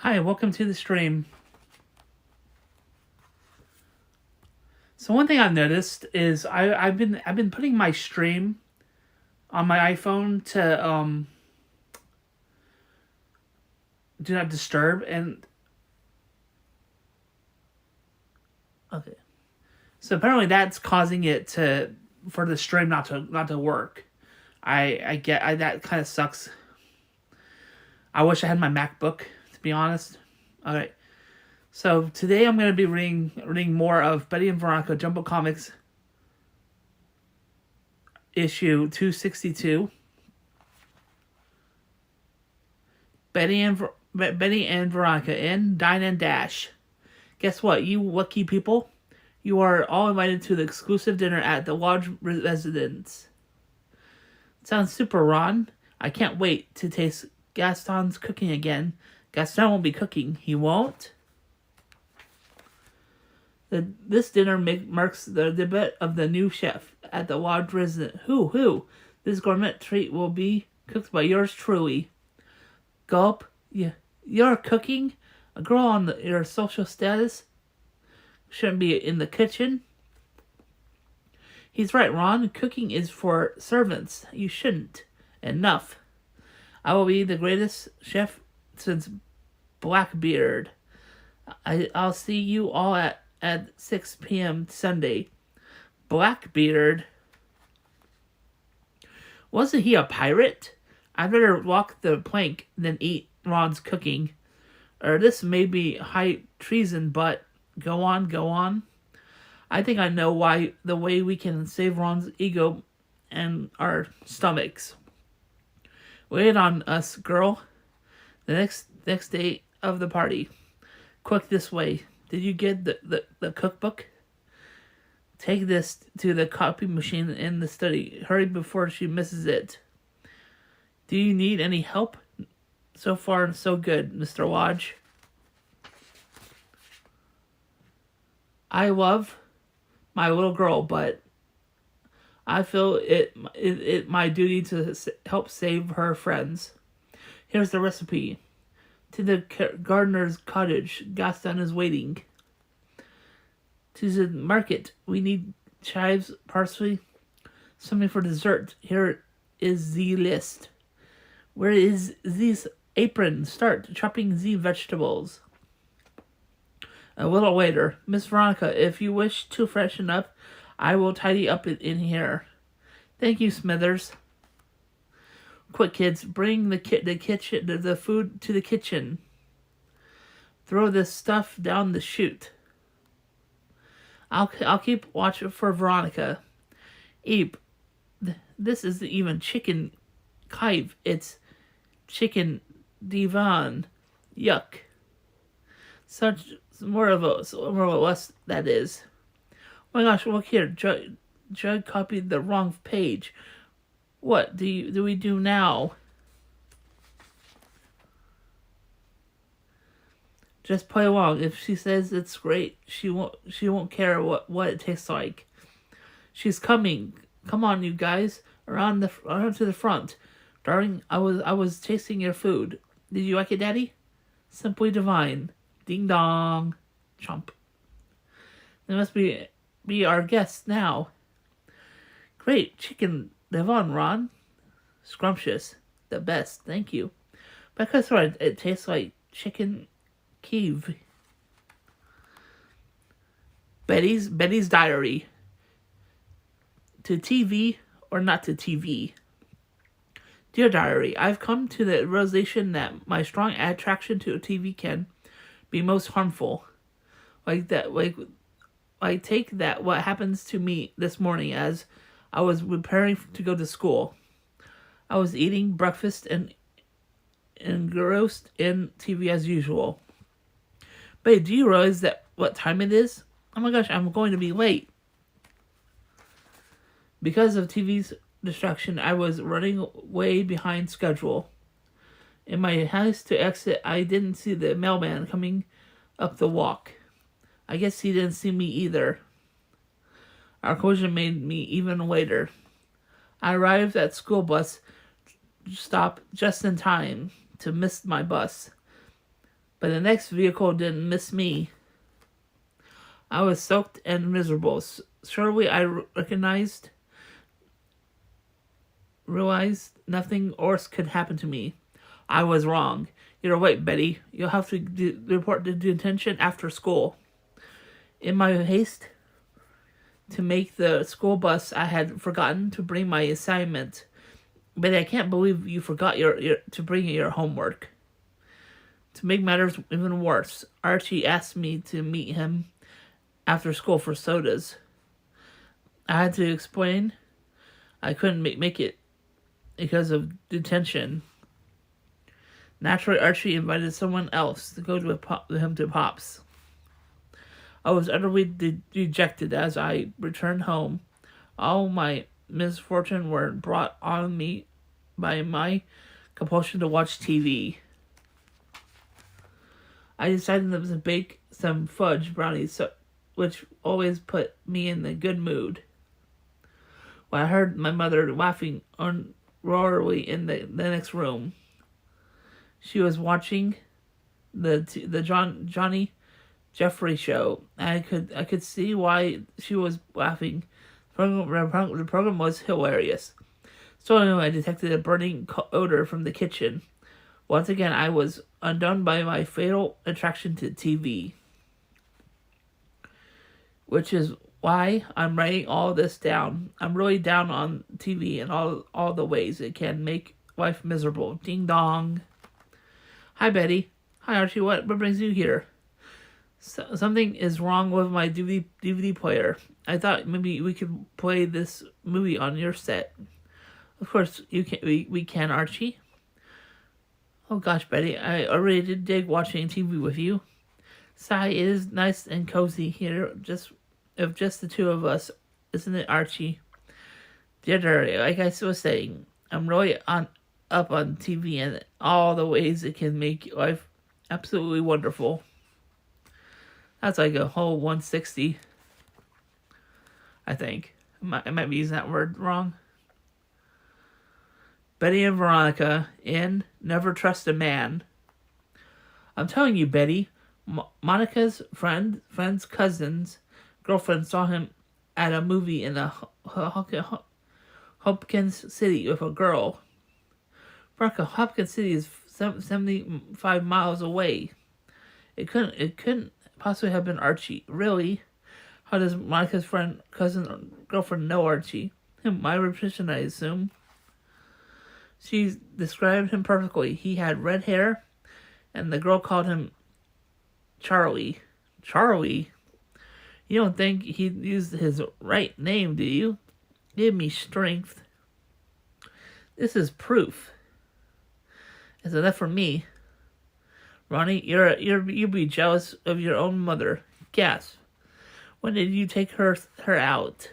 Hi, welcome to the stream. So one thing I've noticed is I've been putting my stream on my iPhone to do not disturb, and okay. So apparently that's causing it to for the stream not to work. I that kind of sucks. I wish I had my MacBook, to be honest. All right. So today I'm going to be reading more of Betty and Veronica Jumbo Comics issue 262. Betty and Veronica in Dine and Dash. Guess what, you lucky people? You are all invited to the exclusive dinner at the Lodge residence. Sounds super, Ron. I can't wait to taste Gaston's cooking again. Gaston won't be cooking. He won't? This dinner marks the debut of the new chef at the Lodge residence. Who? This gourmet treat will be cooked by yours truly. Gulp. Yeah, you're cooking? A girl on your social status shouldn't be in the kitchen. He's right, Ron. Cooking is for servants. You shouldn't. Enough. I will be the greatest chef since Blackbeard. I'll see you all at 6 p.m. Sunday. Blackbeard? Wasn't he a pirate? I'd better walk the plank than eat Ron's cooking. Or this may be high treason, but go on. I think I know the way we can save Ron's ego and our stomachs. Wait on us, girl. The next day of the party. Quick this way. Did you get the cookbook? Take this to the copy machine in the study. Hurry before she misses it. Do you need any help? So far, so good, Mr. Lodge. I love my little girl, but I feel it my duty to help save her friends. Here's the recipe. To the gardener's cottage, Gaston is waiting. To the market, we need chives, parsley, something for dessert. Here is the list. Where is this apron? Start chopping the vegetables. A little later, Miss Veronica, if you wish to freshen up, I will tidy up in here. Thank you, Smithers. Quick, kids, bring the food to the kitchen. Throw this stuff down the chute. I'll keep watch for Veronica. Abe, this isn't even chicken kive. It's chicken divan. Yuck. Such more of a less that is. Oh my gosh, look here. Judd copied the wrong page. What do we do now? Just play along. If she says it's great, she won't care what it tastes like. She's coming. Come on, you guys. Around to the front. Darling, I was tasting your food. Did you like it, Daddy? Simply divine. Ding dong. Chomp. They must be our guests now. Great chicken divan, Ron. Scrumptious. The best. Thank you. Because it tastes like chicken Kiev. Betty's diary. To TV or not to TV? Dear diary, I've come to the realization that my strong attraction to a TV can be most harmful. Like take that what happens to me this morning as I was preparing to go to school. I was eating breakfast and engrossed in TV as usual. But do you realize that what time it is? Oh my gosh, I'm going to be late. Because of TV's distraction, I was running way behind schedule. In my haste to exit, I didn't see the mailman coming up the walk. I guess he didn't see me either. Our collision made me even later. I arrived at school bus stop just in time to miss my bus. But the next vehicle didn't miss me. I was soaked and miserable. Surely I realized nothing worse could happen to me. I was wrong. You're right, Betty. You'll have to report to detention after school. In my haste to make the school bus, I had forgotten to bring my assignment. Betty, I can't believe you forgot to bring your homework. To make matters even worse, Archie asked me to meet him after school for sodas. I had to explain I couldn't make it because of detention. Naturally, Archie invited someone else to go with him to Pop's. I was utterly dejected as I returned home. All my misfortune were brought on me by my compulsion to watch TV. I decided to bake some fudge brownies, which always put me in a good mood. When I heard my mother laughing uproariously in the next room, she was watching the Johnny Jeffrey show. I could see why she was laughing. The program was hilarious. So anyway, I detected a burning odor from the kitchen. Once again, I was undone by my fatal attraction to TV. Which is why I'm writing all this down. I'm really down on TV and all the ways it can make life miserable. Ding dong. Hi, Betty. Hi, Archie. What brings you here? Something is wrong with my DVD player. I thought maybe we could play this movie on your set. Of course, you can. We can, Archie. Oh gosh, Betty, I already did dig watching TV with you. Sigh, it is nice and cozy here, just the two of us, isn't it, Archie? Dear diary, like I was saying, I'm really up on TV and all the ways it can make life absolutely wonderful. That's like a whole 160, I think. I might be using that word wrong. Betty and Veronica in Never Trust a Man. I'm telling you, Betty, Monica's friend's cousin's girlfriend saw him at a movie in Hopkins City with a girl. Veronica, Hopkins City is 75 miles away. It couldn't possibly have been Archie. Really? How does Monica's girlfriend know Archie? My reputation, I assume. She described him perfectly. He had red hair, and the girl called him Charlie. Charlie? You don't think he used his right name, do you? Give me strength. This is proof. It's enough for me. Ronnie, you'd be jealous of your own mother. Gasp. When did you take her out?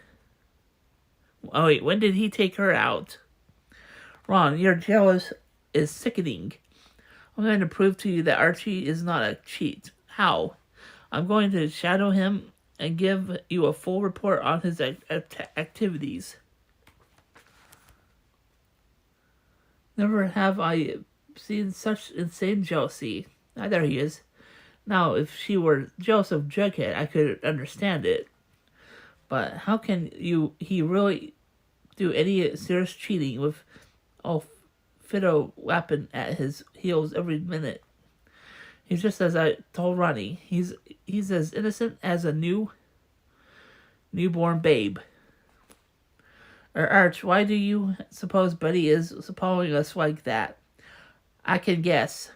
Oh wait, when did he take her out? Ron, your jealous is sickening. I'm going to prove to you that Archie is not a cheat. How? I'm going to shadow him and give you a full report on his activities. Never have I seen such insane jealousy. There he is. Now, if she were jealous of Jughead, I could understand it. But how can he really do any serious cheating with Fido lapping at his heels every minute? He's just as I told Ronnie. He's as innocent as a newborn babe. Arch, why do you suppose Betty is following us like that? I can guess.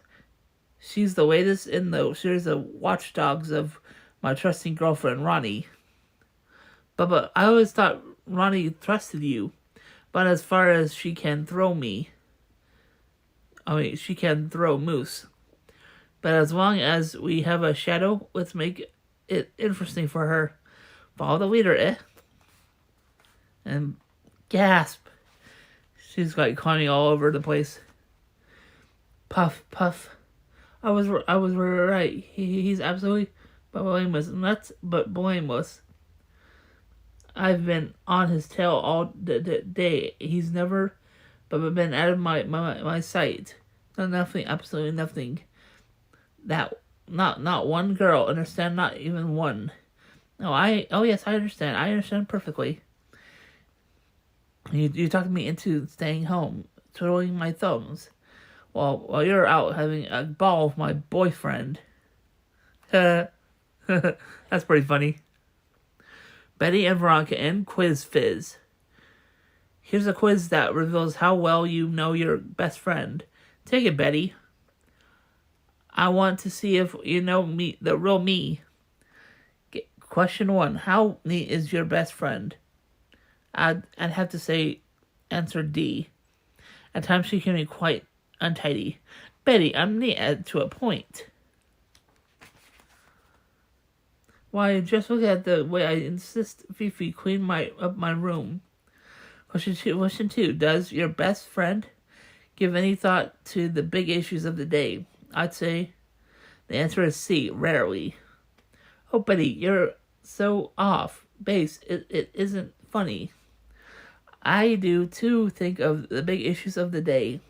She's the latest in the series of watchdogs of my trusting girlfriend, Ronnie. But I always thought Ronnie trusted you. But as far as she can throw she can throw Moose. But as long as we have a shadow, let's make it interesting for her. Follow the leader, eh? And gasp. She's like climbing all over the place. Puff, puff. I was right. He's absolutely blameless. Nuts, but blameless. I've been on his tail all day. He's never been out of my sight. Nothing, absolutely nothing. That Not one girl. Understand? Not even one. No, yes, I understand. I understand perfectly. You talked me into staying home, twiddling my thumbs, while you're out having a ball with my boyfriend. That's pretty funny. Betty and Veronica in Quiz Fizz. Here's a quiz that reveals how well you know your best friend. Take it, Betty. I want to see if you know me, the real me. Question 1. How neat is your best friend? I'd have to say answer D. At times she can be quite untidy. Betty, I'm neat to a point. Why, just look at the way I insist Fifi clean up my room. Question 2. Does your best friend give any thought to the big issues of the day? I'd say the answer is C. Rarely. Oh, Betty, you're so off base. It isn't funny. I do, too, think of the big issues of the day.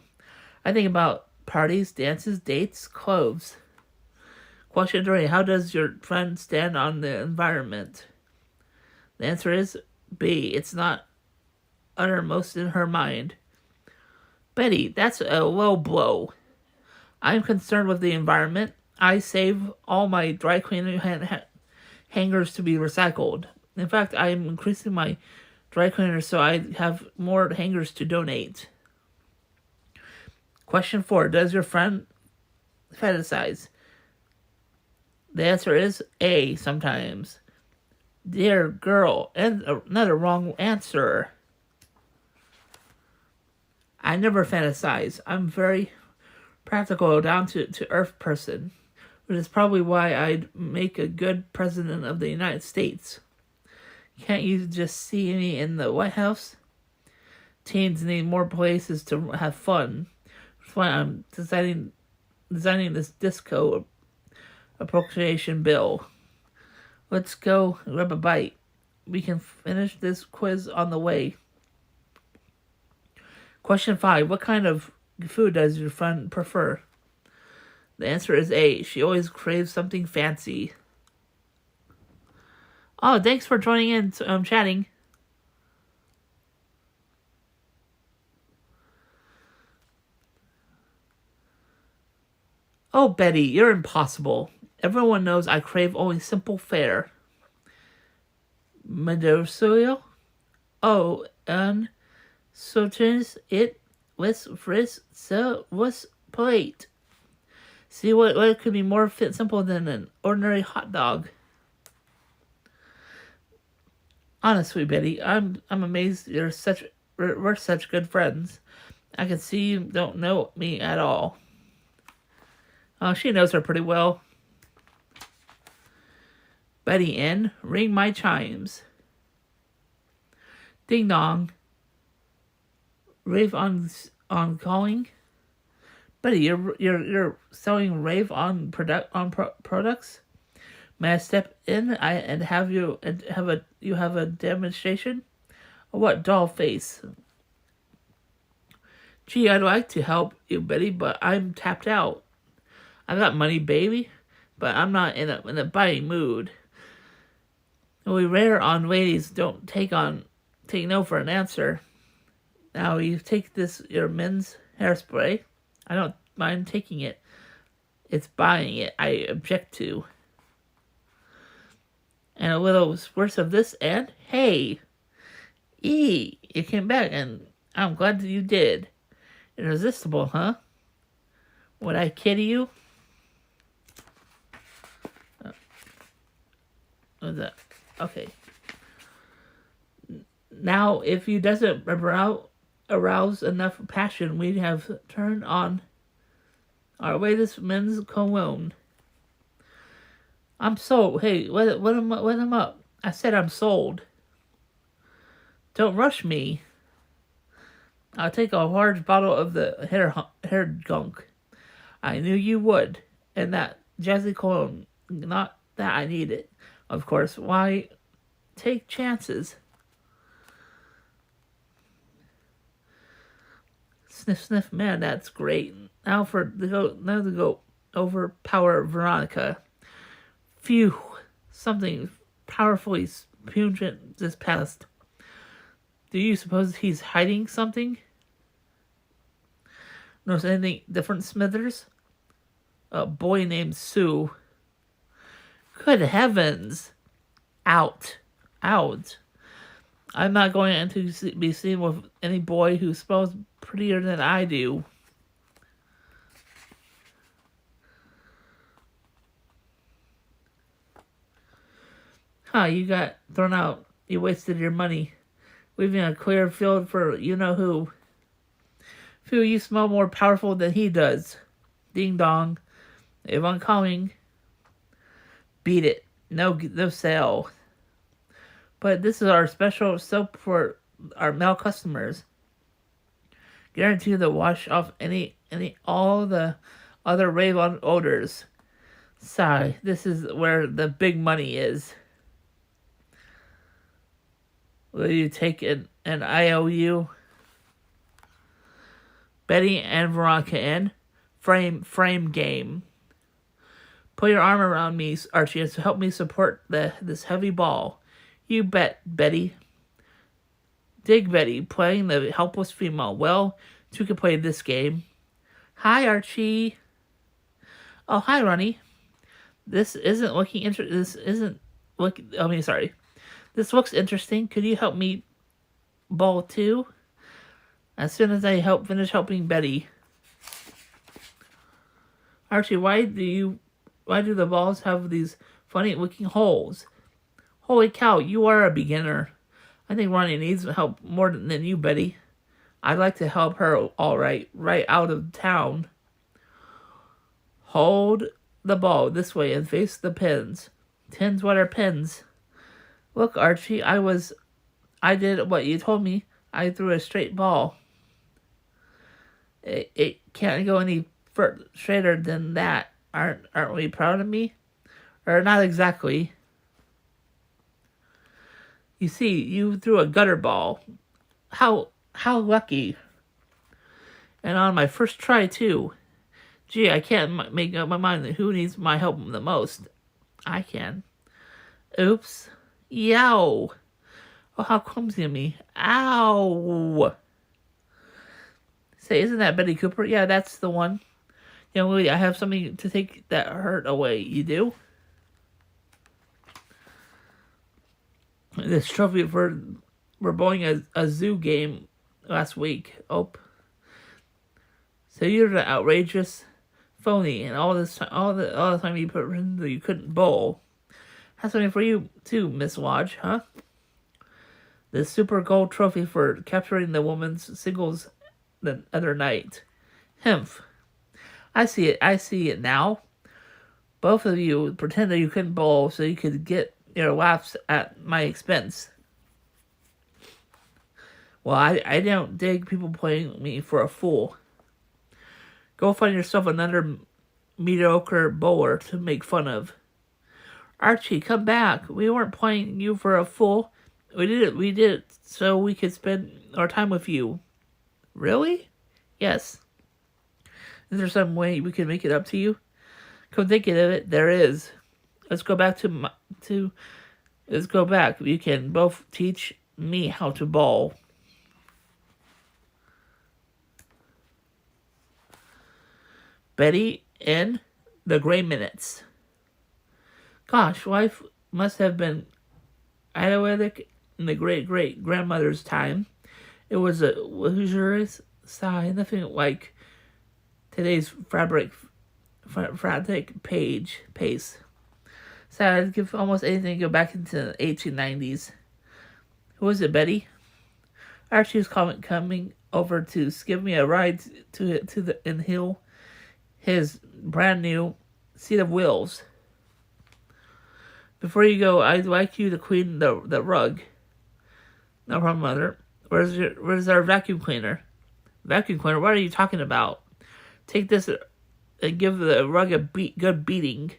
I think about parties, dances, dates, clothes. Question 3. How does your friend stand on the environment? The answer is B. It's not uttermost in her mind. Betty, that's a low blow. I'm concerned with the environment. I save all my dry cleaning hangers to be recycled. In fact, I'm increasing my dry cleaners so I have more hangers to donate. Question 4. Does your friend fantasize? The answer is A, sometimes. Dear girl, and another wrong answer. I never fantasize. I'm very practical, down to earth person, which is probably why I'd make a good president of the United States. Can't you just see me in the White House? Teens need more places to have fun. That's why I'm designing this disco appropriation bill. Let's go grab a bite. We can finish this quiz on the way. Question 5. What kind of food does your friend prefer? The answer is A. She always craves something fancy. Oh, thanks for joining in, chatting. Oh, Betty, you're impossible. Everyone knows I crave only simple fare. Medocio? Oh, and sometimes it was frizz, so was plate. See what could be more simple than an ordinary hot dog. Honestly, Betty, I'm amazed we're such good friends. I can see you don't know me at all. Oh, she knows her pretty well. Betty in, ring my chimes. Ding dong. Rave on calling. Betty, you're selling rave on products. May I step in? Have a demonstration? Or what doll face? Gee, I'd like to help you, Betty, but I'm tapped out. I got money, baby, but I'm not in a buying mood. We rare on ladies don't take no for an answer. Now you take your men's hairspray. I don't mind taking it. It's buying it I object to. And a little worse of this and hey, you came back and I'm glad that you did. Irresistible, huh? Would I kid you? What was that? Okay. Now, if you doesn't arouse enough passion, we'd have turned on our latest men's cologne. I'm sold. Hey, let him up. I said I'm sold. Don't rush me. I'll take a large bottle of the hair gunk. I knew you would. And that jazzy cologne. Not that I need it. Of course. Why take chances? Sniff, sniff. Man, that's great. Now to go. overpower Veronica. Phew, something powerfully pungent just passed. Do you suppose he's hiding something? Notice anything different, Smithers? A boy named Sue. Good heavens. Out. I'm not going to be seen with any boy who smells prettier than I do. Huh, you got thrown out. You wasted your money. Leaving a clear field for you-know-who. Phew, you smell more powerful than he does. Ding dong. If I'm coming. Beat it. No sale. But this is our special soap for our male customers. Guaranteed to wash off all the other rave-on odors. Sigh, this is where the big money is. Will you take an IOU? Betty and Veronica in. Frame game. Put your arm around me, Archie, and help me support this heavy ball. You bet, Betty. Dig Betty, playing the helpless female. Well, two can play this game. Hi, Archie. Oh, hi, Ronnie. This looks interesting. Could you help me ball too? As soon as I finish helping Betty. Archie, why do the balls have these funny looking holes? Holy cow, you are a beginner. I think Ronnie needs help more than you, Betty. I'd like to help her all right out of town. Hold the ball this way and face the pins. Tins, what are pins? Look, Archie, I did what you told me. I threw a straight ball. It can't go any straighter than that. Aren't we proud of me? Or not exactly. You see, you threw a gutter ball. How lucky. And on my first try, too. Gee, I can't make up my mind who needs my help the most. I can. Oops. Yow. Oh, how clumsy of me. Ow. Say, isn't that Betty Cooper? Yeah, that's the one. Young lady, I have something to take that hurt away. You do? This trophy we're bowling a zoo game last week. Oh. So you're the outrageous phony, and all the time you put in that you couldn't bowl. Has something for you too, Miss Lodge, huh? The Super Gold Trophy for capturing the women's singles the other night. Hemph. I see it now. Both of you pretended you couldn't bowl so you could get your laughs at my expense. Well, I don't dig people playing me for a fool. Go find yourself another mediocre bowler to make fun of. Archie, come back. We weren't playing you for a fool. We did it so we could spend our time with you. Really? Yes. Is there some way we can make it up to you? Come thinking of it, there is. Let's go back. You can both teach me how to bowl. Betty in the Gray Minutes. Gosh, life must have been idyllic in the great-great-grandmother's time. It was a luxurious sigh, nothing like today's frantic pace. So I'd give almost anything to go back into the 1890s. Who was it, Betty? Archie was coming over to give me a ride to the hill, his brand new seat of wheels. Before you go, I'd like you to clean the rug. No problem, Mother. Where's our vacuum cleaner? Vacuum cleaner? What are you talking about? Take this and give the rug a good beating.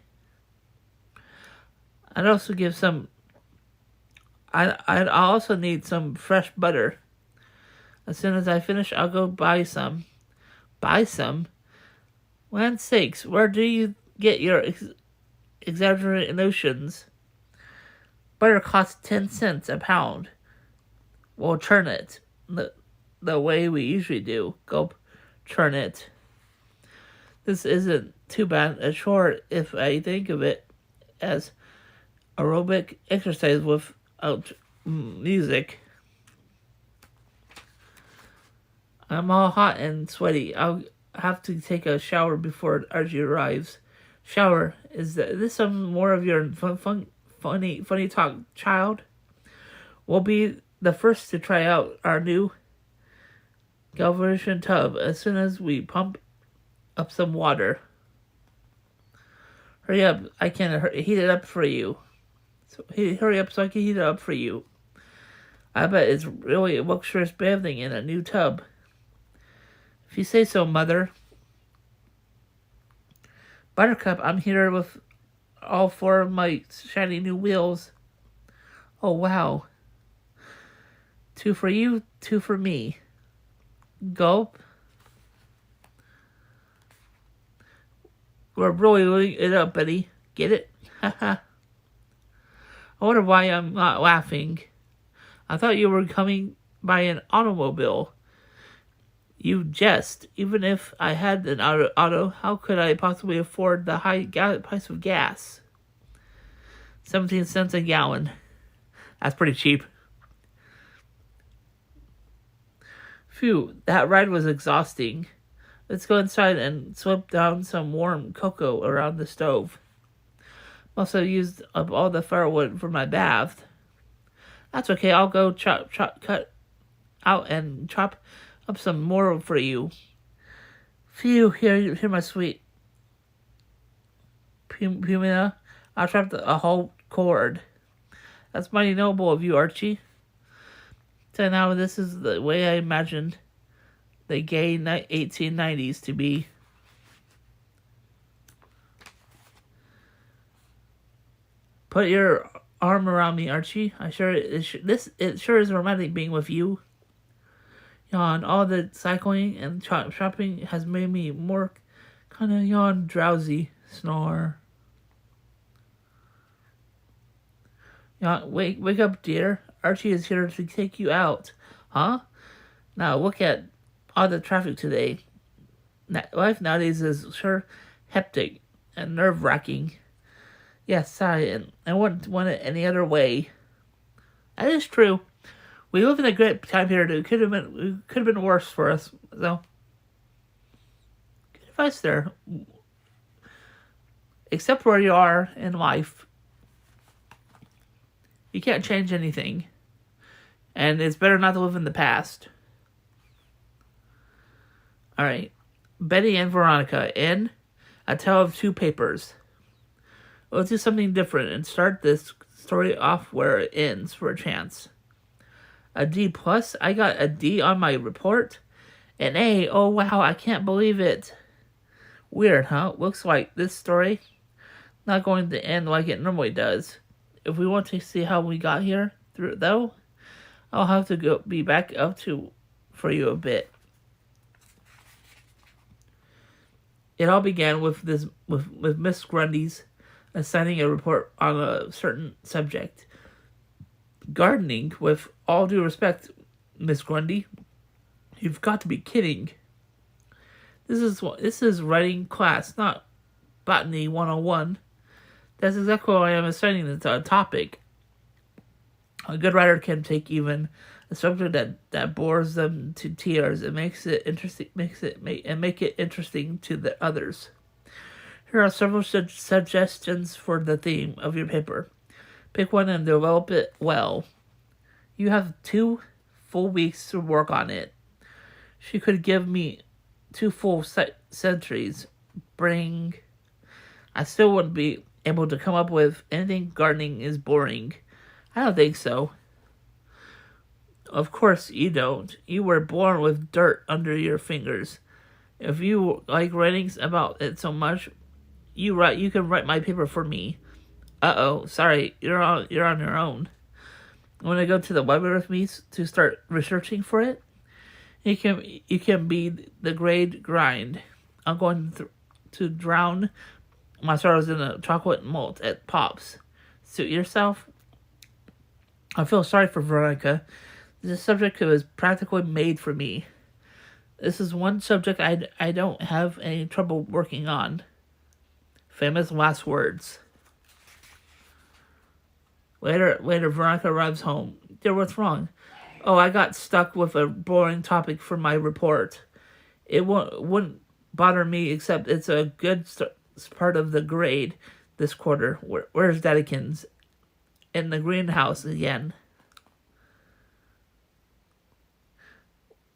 I'd also give some. I'd also need some fresh butter. As soon as I finish, I'll go buy some. Buy some? Land's sakes, where do you get your exaggerated notions? Butter costs 10 cents a pound. We'll churn it the way we usually do. Gulp, churn it. This isn't too bad a chore if I think of it as aerobic exercise without music. I'm all hot and sweaty. I'll have to take a shower before Archie arrives. Shower? Is this some more of your funny talk, child? We'll be the first to try out our new galvanization tub as soon as we pump up some water. Hurry up, I can heat it up for you. Hurry up so I can heat it up for you. I bet it's really luxurious bathing in a new tub. If you say so, Mother. Buttercup, I'm here with all 4 of my shiny new wheels. Oh, wow. 2 for you, 2 for me. Gulp. We're really loading it up, Betty. Get it? Haha. I wonder why I'm not laughing. I thought you were coming by an automobile. You jest. Even if I had an auto, how could I possibly afford the high price of gas? 17 cents a gallon. That's pretty cheap. Phew, that ride was exhausting. Let's go inside and slip down some warm cocoa around the stove. Must have used up all the firewood for my bath. That's okay, I'll go cut out and chop up some more for you. Phew, here, my sweet Pumina. I chopped a whole cord. That's mighty noble of you, Archie. So now this is the way I imagined the gay 1890s to be. Put your arm around me, Archie. It sure is romantic being with you. Yawn. All the cycling and shopping has made me more kind of yawn drowsy. Snore. Yawn. Wake up, dear. Archie is here to take you out. Huh? Now look at all the traffic today. Life nowadays is sure hectic and nerve-wracking. Yes, sorry, and I wouldn't want it any other way. That is true. We live in a great time period. It could have been worse for us. So, good advice there. Except where you are in life, you can't change anything, and it's better not to live in the past. All right, Betty and Veronica in A Tale of Two Papers. Let's do something different and start this story off where it ends for a chance. A D plus? I got a D on my report? An A? Oh wow, I can't believe it. Weird, huh? Looks like this story not going to end like it normally does. If we want to see how we got here, though, I'll have to be back up to for you a bit. It all began with Miss Grundy's assigning a report on a certain subject. Gardening, with all due respect, Miss Grundy. You've got to be kidding. This is writing class, not botany 101. That's exactly why I'm assigning the topic. A good writer can take even a subject that bores them to tears and make it interesting to the others. Here are several suggestions for the theme of your paper. Pick one and develop it well. You have 2 full weeks to work on it. She could give me 2 full centuries. I still wouldn't be able to come up with anything. Gardening is boring. I don't think so. Of course you don't. You were born with dirt under your fingers. If you like writing about it so much, you can write my paper for me. Uh-oh, sorry, you're on your own. Want to go to the library with me to start researching for it? You can be the grade grind. I'm going to drown my sorrows in a chocolate malt at Pops. Suit yourself? I feel sorry for Veronica. This subject was practically made for me. This is one subject I don't have any trouble working on. Famous last words. Later, Veronica arrives home. Dear, what's wrong? Oh, I got stuck with a boring topic for my report. It wouldn't bother me, except it's a good part of the grade this quarter. Where's Daddykins? In the greenhouse again.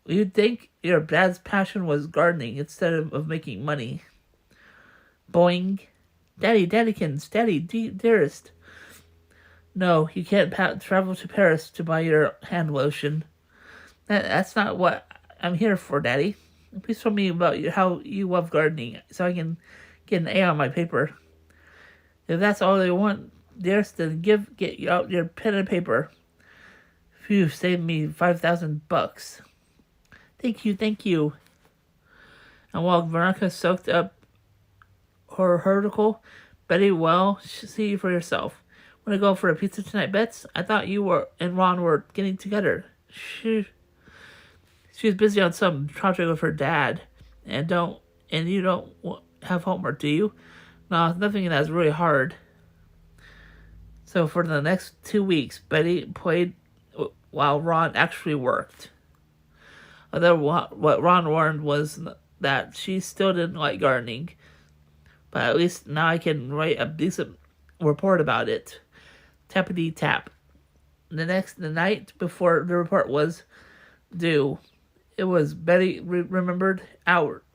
You'd think your dad's passion was gardening instead of making money. Boing. Daddy, Daddykins, Daddy, dearest. No, you can't travel to Paris to buy your hand lotion. That's not what I'm here for, Daddy. Please tell me about how you love gardening so I can get an A on my paper. If that's all they want, dearest, then get out your pen and paper. Phew, saved me $5,000. Thank you. And while Veronica soaked up her article, Betty, well, see for yourself. Want to go for a pizza tonight, Bets? I thought you and Ron were getting together. She's busy on some project with her dad, and you don't have homework, do you? No, nothing that's really hard. So for the next 2 weeks, Betty played while Ron actually worked. Although what Ron warned was that she still didn't like gardening. But at least now I can write a decent report about it. Tappity tap. The night before the report was due, it was Betty remembered hers.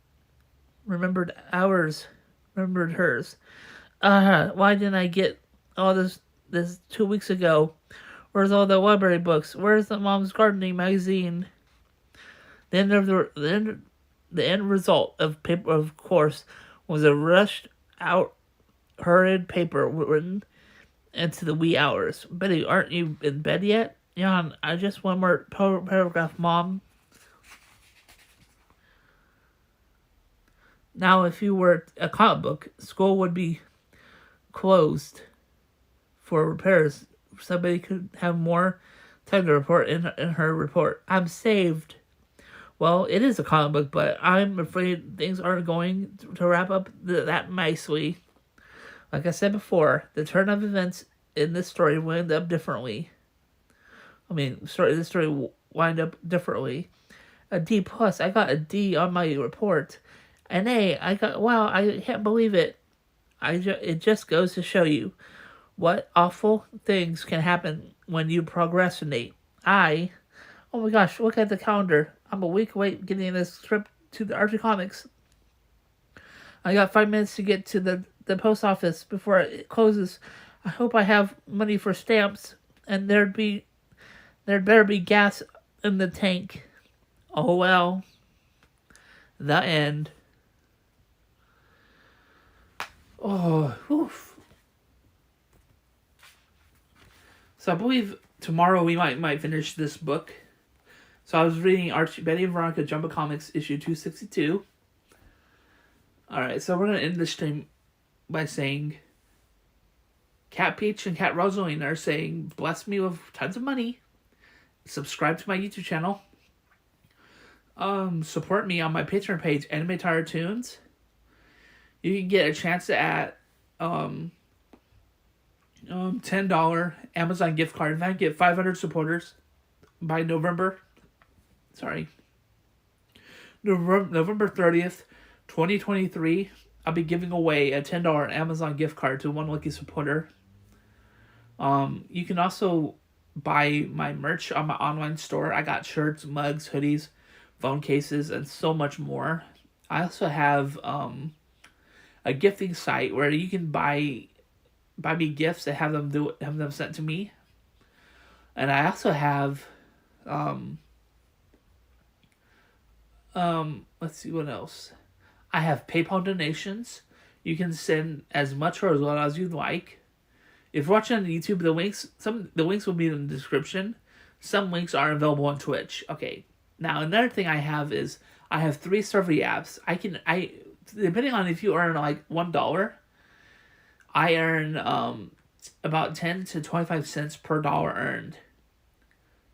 Why didn't I get all this 2 weeks ago? Where's all the library books? Where's the Mom's Gardening magazine? The end result of paper, of course, was a rushed out, hurried paper written into the wee hours. Betty, aren't you in bed yet? Jan, I just one more paragraph, Mom. Now, if you were a comic book, school would be closed for repairs. Somebody could have more time to report in her report. I'm saved. Well, it is a comic book, but I'm afraid things aren't going to wrap up that nicely. Like I said before, the turn of events in this story will end up differently. This story wind up differently. A D plus. I got a D on my report. An A. I can't believe it. It just goes to show you what awful things can happen when you procrastinate. Oh my gosh, look at the calendar. I'm a week away getting this trip to the Archie Comics. I got 5 minutes to get to the post office before it closes. I hope I have money for stamps, and there'd better be gas in the tank. Oh well. The end. Oh, oof. So I believe tomorrow we might finish this book. So I was reading Archie, Betty and Veronica Jumbo Comics issue 262. Alright, so we're going to end this stream by saying Cat Peach and Cat Rosaline are saying, bless me with tons of money. Subscribe to my YouTube channel. Support me on my Patreon page, Anime Tire Tunes. You can get a chance at $10 Amazon gift card. If I get 500 supporters by November 30th, 2023, I'll be giving away a $10 Amazon gift card to one lucky supporter. You can also buy my merch on my online store. I got shirts, mugs, hoodies, phone cases, and so much more. I also have a gifting site where you can buy me gifts and have them sent to me. And I also have let's see what else. I have PayPal donations. You can send as much or as little as you'd like. If you're watching on YouTube, the links will be in the description. Some links are available on Twitch. Okay. Now another thing I have is I have 3 Survey apps. depending on if you earn like $1, I earn about 10 to 25 cents per dollar earned.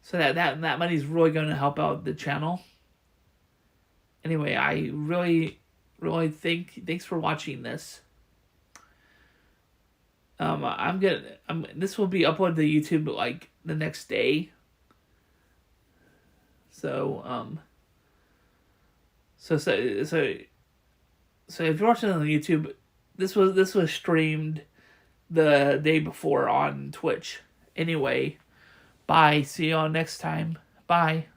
So that money is really going to help out the channel. Anyway, I really thanks for watching this. This will be uploaded to YouTube like the next day. So so if you're watching on YouTube, this was streamed the day before on Twitch. Anyway, bye. See you all next time. Bye.